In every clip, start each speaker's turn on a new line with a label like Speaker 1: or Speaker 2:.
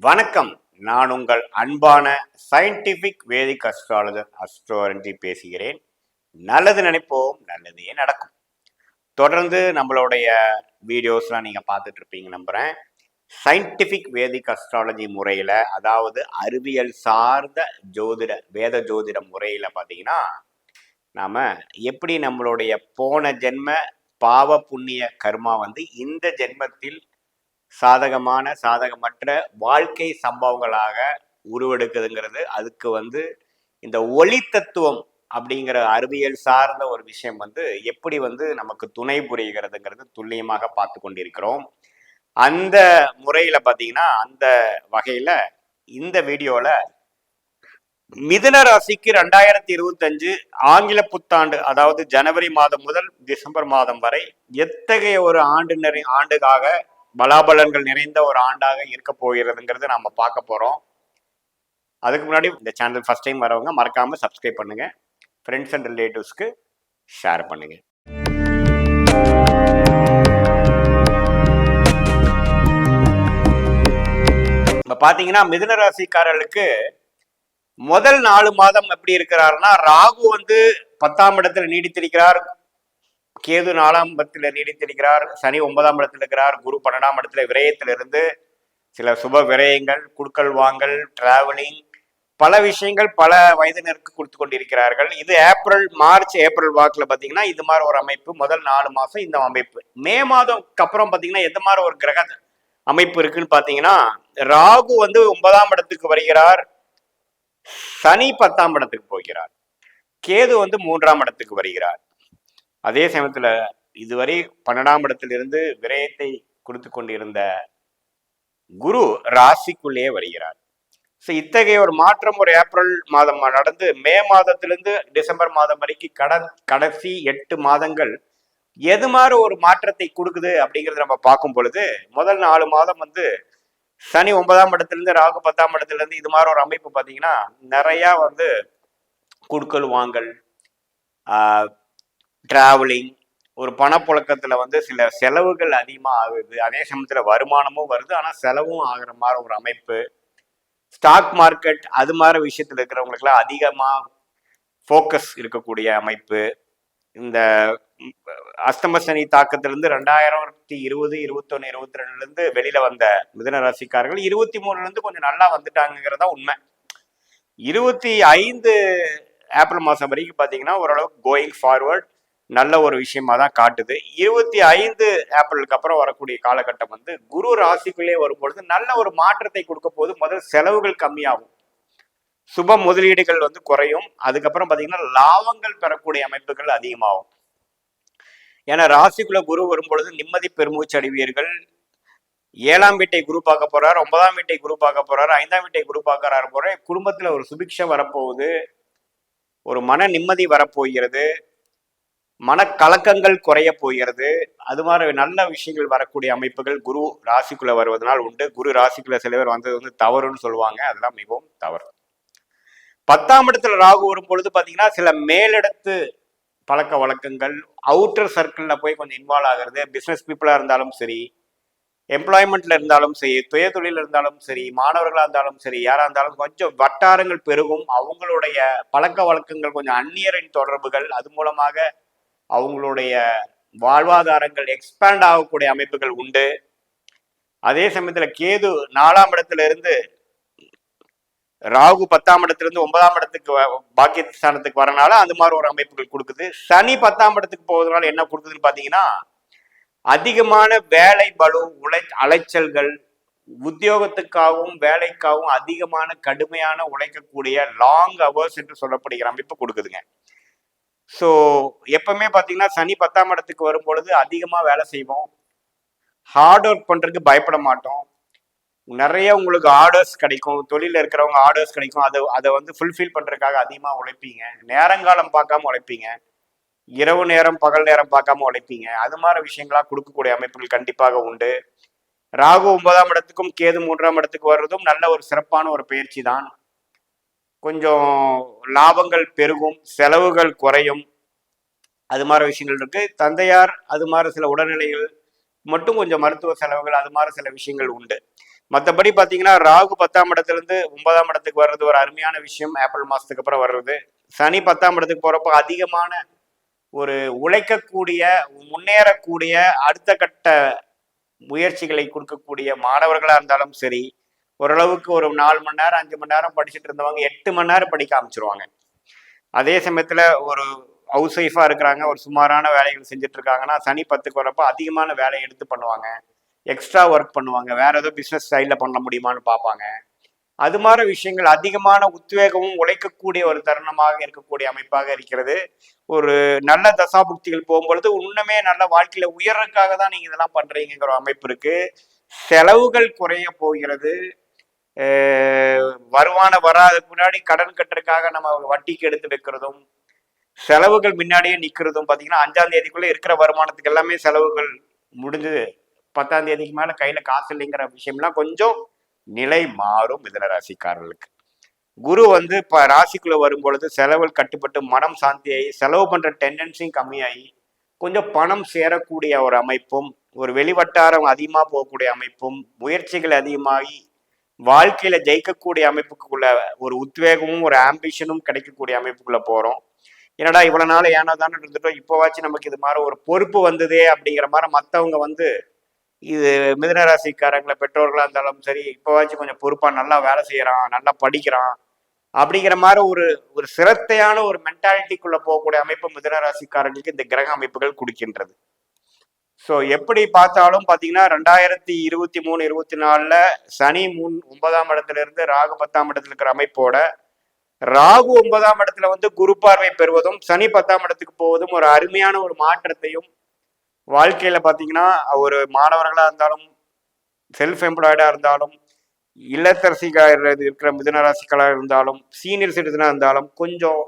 Speaker 1: வணக்கம். நான் உங்கள் அன்பான சயின்டிபிக் வேதிக் அஸ்ட்ராலஜர் அஸ்ட்ரோரஞ்சி பேசுகிறேன். நல்லது நினைப்போம், நல்லதே நடக்கும். தொடர்ந்து நம்மளுடைய வீடியோஸ்லாம் நீங்கள் பார்த்துட்டு இருப்பீங்க நம்புகிறேன். சயின்டிபிக் வேதிக் அஸ்ட்ராலஜி முறையில், அதாவது அறிவியல் சார்ந்த வேத ஜோதிட முறையில் பார்த்தீங்கன்னா, நாம் எப்படி நம்மளுடைய போன ஜென்ம பாவ புண்ணிய கர்மா இந்த ஜென்மத்தில் சாதகமற்ற வாழ்க்கை சம்பவங்களாக உருவெடுக்குதுங்கிறது. அதுக்கு இந்த ஒளி தத்துவம் அப்படிங்கிற அறிவியல் சார்ந்த ஒரு விஷயம் எப்படி நமக்கு துணை புரிகிறதுங்கிறது துல்லியமாக பார்த்து கொண்டிருக்கிறோம். அந்த முறையில பார்த்தீங்கன்னா, அந்த வகையில இந்த வீடியோல மிதுன ராசிக்கு 2025 ஆங்கில புத்தாண்டு, அதாவது ஜனவரி மாதம் முதல் டிசம்பர் மாதம் வரை எத்தகைய ஒரு ஆண்டுக்காக பலாபலன்கள் நிறைந்த ஒரு ஆண்டாக இருக்க போகிறதுங்கிறது நம்ம பார்க்க போறோம். அதுக்கு முன்னாடி இந்த சேனல் ஃபர்ஸ்ட் டைம் வரவங்க மறக்காம சப்ஸ்கிரைப் பண்ணுங்க, ஃப்ரெண்ட்ஸ் அண்ட் ரிலேட்டிவ்ஸ்க்கு ஷேர் பண்ணுங்க. இப்ப பாத்தீங்கன்னா, மிதுன ராசிக்காரர்களுக்கு முதல் 4 மாதம் எப்படி இருக்கிறாருன்னா, ராகு 10ஆம் இடத்துல நீடித்திருக்கிறார், கேது 4ஆம் இடத்துல நீடித்திருக்கிறார், சனி 9ஆம் இடத்துல இருக்கிறார், குரு 12ஆம் இடத்துல விரயத்திலிருந்து சில சுப விரயங்கள், குடுக்கல் வாங்கல், டிராவலிங், பல விஷயங்கள் பல வயதினருக்கு கொடுத்து கொண்டிருக்கிறார்கள். இது மார்ச் ஏப்ரல் வாக்குல பாத்தீங்கன்னா இது மாதிரி ஒரு அமைப்பு. முதல் 4 மாசம் இந்த அமைப்பு. மே மாதம்க்கு அப்புறம் பாத்தீங்கன்னா எந்த மாதிரி ஒரு கிரக அமைப்பு இருக்குன்னு பாத்தீங்கன்னா, ராகு 9ஆம் இடத்துக்கு வருகிறார், சனி 10ஆம் இடத்துக்கு போகிறார், கேது 3ஆம் இடத்துக்கு வருகிறார். அதே சமயத்துல இதுவரை 12ஆம் இடத்திலிருந்து விரயத்தை கொடுத்து கொண்டிருந்த குரு ராசிக்குள்ளே வருகிறார். இத்தகைய ஒரு மாற்றம் ஒரு ஏப்ரல் மாதம் நடந்து மே மாதத்திலிருந்து டிசம்பர் மாதம் வரைக்கும் கடைசி 8 மாதங்கள் எது மாதிரி ஒரு மாற்றத்தை கொடுக்குது அப்படிங்கறத நம்ம பார்க்கும் பொழுது, முதல் 4 மாதம் சனி 9ஆம் இடத்திலிருந்து ராகு 10ஆம் இடத்திலிருந்து இது மாதிரி ஒரு அமைப்பு பார்த்தீங்கன்னா, நிறைய குடுக்கல் வாங்கல், டிராவலிங், ஒரு பணப்புழக்கத்துல சில செலவுகள் அதிகமாக ஆகுது. அதே சமயத்துல வருமானமும் வருது, ஆனா செலவும் ஆகுற மாதிரி ஒரு அமைப்பு. ஸ்டாக் மார்க்கெட் அது மாதிரி விஷயத்துல இருக்கிறவங்களுக்குலாம் அதிகமா ஃபோக்கஸ் இருக்கக்கூடிய அமைப்பு. இந்த அஸ்தம சனி தாக்கத்திலிருந்து 2020, 21, 22 வெளியில வந்த மிதுன ராசிக்காரர்கள் 23 கொஞ்சம் நல்லா வந்துட்டாங்கிறதா உண்மை. 25 ஏப்ரல் மாசம் வரைக்கும் பாத்தீங்கன்னா ஓரளவுக்கு கோயிங் ஃபார்வர்ட் நல்ல ஒரு விஷயமா தான் காட்டுது. 25 ஏப்ரலுக்கு அப்புறம் வரக்கூடிய காலகட்டம் குரு ராசிக்குள்ளே வரும்பொழுது நல்ல ஒரு மாற்றத்தை கொடுக்க போது. முதல் செலவுகள் கம்மியாகும், சுப முதலீடுகள் குறையும். அதுக்கப்புறம் பாத்தீங்கன்னா லாபங்கள் பெறக்கூடிய அமைப்புகள் அதிகமாகும். ஏன்னா ராசிக்குள்ள குரு வரும்பொழுது நிம்மதி பெருமூச்சு அடைவீர்கள். 7ஆம் வீட்டை குரு பார்க்க போறாரு, 9ஆம் வீட்டை குரு பார்க்க போறாரு, 5ஆம் வீட்டை குரு பார்க்கறாரு போற குடும்பத்துல ஒரு சுபிக்ஷம் வரப்போகுது, ஒரு மன நிம்மதி வரப்போகிறது, மனக்கலக்கங்கள் குறைய போகிறது. அது மாதிரி நல்ல விஷயங்கள் வரக்கூடிய அமைப்புகள் குரு ராசிக்குள்ள வருவதனால் உண்டு. குரு ராசிக்குள்ள சில பேர் வந்தது தவறுன்னு சொல்லுவாங்க, அதெல்லாம் மிகவும் தவறு. 10ஆம் இடத்துல ராகு வரும் பொழுது பாத்தீங்கன்னா சில மேலிடத்து பழக்க வழக்கங்கள், அவுட்டர் சர்க்கிள்ல போய் கொஞ்சம் இன்வால்வ் ஆகிறது. பிசினஸ் பீப்புளா இருந்தாலும் சரி, எம்ப்ளாய்மெண்ட்ல இருந்தாலும் சரி, சுய தொழில் இருந்தாலும் சரி, மாணவர்களா இருந்தாலும் சரி, யாரா இருந்தாலும் கொஞ்சம் வட்டாரங்கள் பெருகும். அவங்களுடைய பழக்க வழக்கங்கள், கொஞ்சம் அந்நியரின் தொடர்புகள், அது மூலமாக அவங்களுடைய வாழ்வாதாரங்கள் எக்ஸ்பேண்ட் ஆகக்கூடிய அமைப்புகள் உண்டு. அதே சமயத்துல கேது 4ஆம் இடத்துல இருந்து, ராகு 10ஆம் இடத்துல இருந்து 9ஆம் இடத்துக்கு பாக்கியஸ்தானத்துக்கு வரனால அது மாதிரி ஒரு அமைப்புகள் கொடுக்குது. சனி 10ஆம் இடத்துக்கு போவதனால என்ன கொடுக்குதுன்னு பாத்தீங்கன்னா, அதிகமான வேலை பளு, அலைச்சல்கள், உத்தியோகத்துக்காகவும் வேலைக்காகவும் அதிகமான கடுமையான உழைக்கக்கூடிய லாங் அவர்ஸ் என்று சொல்லப்படுகிற அமைப்பு கொடுக்குதுங்க. ஸோ எப்பவுமே பார்த்தீங்கன்னா சனி 10ஆம் இடத்துக்கு வரும்பொழுது அதிகமாக வேலை செய்வோம், ஹார்ட் ஒர்க் பண்ணுறதுக்கு பயப்பட மாட்டோம், நிறைய உங்களுக்கு ஆர்டர்ஸ் கிடைக்கும், தொழிலில் இருக்கிறவங்க ஆர்டர்ஸ் கிடைக்கும், அதை ஃபுல்ஃபில் பண்ணுறதுக்காக அதிகமாக உழைப்பீங்க, நேரங்காலம் பார்க்காம உழைப்பீங்க, இரவு நேரம் பகல் நேரம் பார்க்காம உழைப்பீங்க. அது மாதிரி விஷயங்களா கொடுக்கக்கூடிய அமைப்புகள் கண்டிப்பாக உண்டு. ராகு 9ஆம் இடத்துக்கும் கேது 3ஆம் இடத்துக்கு வர்றதும் நல்ல ஒரு சிறப்பான ஒரு பயிற்சி தான். கொஞ்சம் லாபங்கள் பெருகும், செலவுகள் குறையும், அது மாதிரி விஷயங்கள் இருக்கு. தந்தையார் அது மாதிரி சில உடல்நிலைகள் மட்டும் கொஞ்சம் மருத்துவ செலவுகள் அது மாதிரி சில விஷயங்கள் உண்டு. மற்றபடி பார்த்தீங்கன்னா ராகு 10ஆம் இடத்துல இருந்து 9ஆம் இடத்துக்கு வர்றது ஒரு அருமையான விஷயம். ஏப்ரல் மாசத்துக்கு அப்புறம் வர்றது. சனி 10ஆம் இடத்துக்கு போறப்போ அதிகமான ஒரு உழைக்கக்கூடிய, முன்னேறக்கூடிய, அடுத்த கட்ட முயற்சிகளை கொடுக்கக்கூடிய மாணவர்களா இருந்தாலும் சரி, ஓரளவுக்கு ஒரு 4 மணி நேரம் 5 மணி நேரம் படிச்சுட்டு இருந்தவங்க 8 மணி நேரம் படிக்க ஆரம்பிச்சிருவாங்க. அதே சமயத்துல ஒரு ஹவுஸ் ஒய்ஃபா இருக்கிறாங்க, ஒரு சுமாரான வேலைகள் செஞ்சுட்டு இருக்காங்கன்னா சனி 10க்கு வரப்போ அதிகமான வேலையை எடுத்து பண்ணுவாங்க, எக்ஸ்ட்ரா ஒர்க் பண்ணுவாங்க, வேற ஏதோ பிசினஸ் ஸ்டைல்ல பண்ண முடியுமான்னு பார்ப்பாங்க. அது மாதிரி விஷயங்கள் அதிகமான உத்வேகமும் உழைக்கக்கூடிய ஒரு தருணமாக இருக்கக்கூடிய அமைப்பாக இருக்கிறது. ஒரு நல்ல தசாபுக்திகள் போகும்பொழுது இன்னுமே நல்ல வாழ்க்கையில உயர்றதுக்காக தான் நீங்க இதெல்லாம் பண்றீங்கிற ஒரு அமைப்பு இருக்கு. செலவுகள் குறைய போகிறது. வருமான வராதுக்கு முன்னாடி கடன் கட்டுறதுக்காக நம்ம வட்டிக்கு எடுத்து வைக்கிறதும், செலவுகள் முன்னாடியே நிக்கிறதும் பாத்தீங்கன்னா 5ஆம் தேதிக்குள்ள இருக்கிற வருமானத்துக்கு எல்லாமே செலவுகள் முடிஞ்சு 10ஆம் தேதிக்கு மேல கையில காசு இல்லைங்கிற விஷயம்லாம் கொஞ்சம் நிலை மாறும் மிதுன ராசிக்காரர்களுக்கு. குரு வந்து இப்ப ராசிக்குள்ள வரும்பொழுது செலவுகள் கட்டுப்பட்டு மனம் சாந்தியாகி செலவு பண்ற டெண்டன்சியும் கம்மியாகி கொஞ்சம் பணம் சேரக்கூடிய ஒரு அமைப்பும், ஒரு வெளிவட்டாரம் அதிகமா போகக்கூடிய அமைப்பும், முயற்சிகள் அதிகமாகி வாழ்க்கையில ஜெயிக்கக்கூடிய அமைப்புக்குள்ள ஒரு உத்வேகமும் ஒரு ஆம்பிஷனும் கிடைக்கக்கூடிய அமைப்புக்குள்ள போறோம். என்னடா இவ்வளவு நாள் ஏனோ தானே இருந்துட்டோம், இப்போவாச்சும் நமக்கு இது மாதிரி ஒரு பொறுப்பு வந்ததே அப்படிங்கிற மாதிரி மற்றவங்க வந்து இது மிதுனராசிக்காரங்களை பெற்றோர்களா இருந்தாலும் சரி, இப்போவாச்சும் கொஞ்சம் பொறுப்பா நல்லா வேலை செய்யறான், நல்லா படிக்கிறான் அப்படிங்கிற மாதிரி ஒரு ஒரு சிரத்தையான ஒரு மென்டாலிட்டிக்குள்ள போகக்கூடிய அமைப்பு மிதுனராசிக்காரர்களுக்கு இந்த கிரக அமைப்புகள் கொடுக்கின்றது. ஸோ எப்படி பார்த்தாலும் பார்த்தீங்கன்னா 2023 24ல சனி 9ஆம் இடத்துல இருந்து ராகு 10ஆம் இடத்துல இருக்கிற அமைப்போட ராகு 9ஆம் இடத்துல வந்து குரு பார்வை பெறுவதும் சனி 10ஆம் இடத்துக்கு போவதும் ஒரு அருமையான ஒரு மாற்றத்தையும் வாழ்க்கையில பார்த்தீங்கன்னா ஒரு மாணவர்களா இருந்தாலும் செல்ஃப் எம்ப்ளாய்டா இருந்தாலும் இல்லத்தரசிகளாக இருக்கிற மிதுனராசிகளாக இருந்தாலும் சீனியர் சிட்டிசனா இருந்தாலும் கொஞ்சம்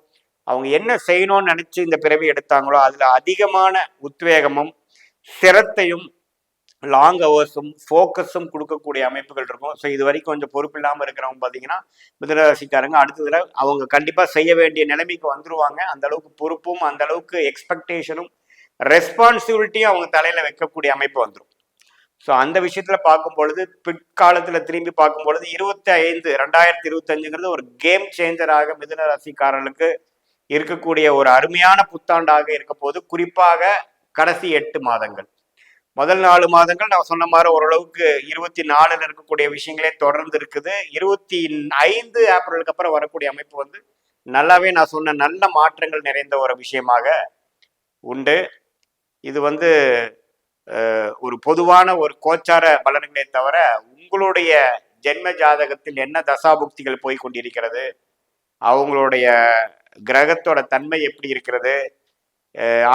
Speaker 1: அவங்க என்ன செய்யணும்னு நினைச்சு இந்த பிறவி எடுத்தாங்களோ அதுல அதிகமான உத்வேகமும் சிரத்தையும் லாங் ஹவர்ஸும் ஃபோக்கஸும் கொடுக்கக்கூடிய அமைப்புகள் இருக்கும். ஸோ இது வரைக்கும் கொஞ்சம் பொறுப்பு இல்லாமல் இருக்கிறவங்க பார்த்தீங்கன்னா மிதுனராசிக்காரங்க அடுத்ததுல அவங்க கண்டிப்பாக செய்ய வேண்டிய நிலைமைக்கு வந்துருவாங்க. அந்த அளவுக்கு பொறுப்பும் அந்த அளவுக்கு எக்ஸ்பெக்டேஷனும் ரெஸ்பான்சிபிலிட்டியும் அவங்க தலையில வைக்கக்கூடிய அமைப்பு வந்துடும். ஸோ அந்த விஷயத்துல பார்க்கும் பொழுது பிற்காலத்துல திரும்பி பார்க்கும் பொழுது 2025 ஒரு கேம் சேஞ்சராக மிதுன ராசிக்காரர்களுக்கு இருக்கக்கூடிய ஒரு அருமையான புத்தாண்டாக இருக்க போது, குறிப்பாக கடைசி 8 மாதங்கள். முதல் 4 மாதங்கள் நான் சொன்ன மாதிரி ஓரளவுக்கு 24ல இருக்கக்கூடிய விஷயங்களே தொடர்ந்து இருக்குது. 25 ஏப்ரலுக்கு அப்புறம் வரக்கூடிய அமைப்பு வந்து நல்லாவே நான் சொன்ன நல்ல மாற்றங்கள் நிறைந்த ஒரு விஷயமாக உண்டு. இது வந்து ஒரு பொதுவான ஒரு கோச்சார பலன்களே தவிர உங்களுடைய ஜென்ம ஜாதகத்தில் என்ன தசாபுக்திகள் போய் கொண்டிருக்கிறது, அவங்களுடைய கிரகத்தோட தன்மை எப்படி இருக்கிறது,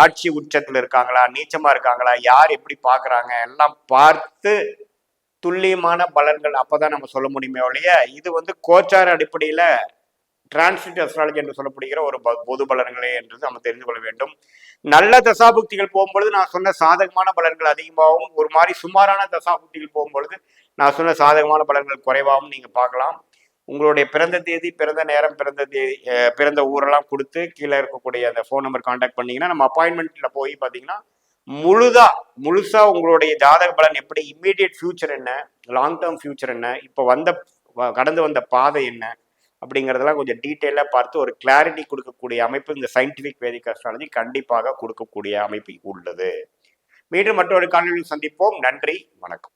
Speaker 1: ஆட்சி உச்சத்தில் இருக்காங்களா, நீச்சமா இருக்காங்களா, யார் எப்படி பார்க்குறாங்க எல்லாம் பார்த்து துல்லியமான பலன்கள் அப்போதான் நம்ம சொல்ல முடியுமே ஒழிய இது வந்து கோச்சார அடிப்படையில் டிரான்சிட் அஸ்ட்ராலஜி என்று சொல்லப்படுகிற ஒரு பொது பலன்களே என்று நம்ம தெரிந்து கொள்ள வேண்டும். நல்ல தசாபுக்திகள் போகும்பொழுது நான் சொன்ன சாதகமான பலன்கள் அதிகமாகவும், ஒரு மாதிரி சுமாரான தசாபுக்திகள் போகும்பொழுது நான் சொன்ன சாதகமான பலன்கள் குறைவாகவும் நீங்க பார்க்கலாம். உங்களுடைய பிறந்த தேதி, பிறந்த நேரம், பிறந்த ஊரெல்லாம் கொடுத்து கீழே இருக்கக்கூடிய அந்த ஃபோன் நம்பர் கான்டாக்ட் பண்ணீங்கன்னா நம்ம அப்பாயின்மெண்ட்ல போய் பார்த்தீங்கன்னா முழுசா உங்களுடைய ஜாதக பலன் எப்படி, இம்மீடியட் ஃபியூச்சர் என்ன, லாங் டேர்ம் ஃபியூச்சர் என்ன, இப்போ கடந்து வந்த பாதை என்ன அப்படிங்கிறதெல்லாம் கொஞ்சம் டீட்டெயிலாக பார்த்து ஒரு கிளாரிட்டி கொடுக்கக்கூடிய அமைப்பு இந்த சயின்டிஃபிக் வேதிக் அஸ்ட்ராலஜி கண்டிப்பாக கொடுக்கக்கூடிய அமைப்பு உள்ளது. மீண்டும் மற்றொரு காணொலியில் சந்திப்போம். நன்றி, வணக்கம்.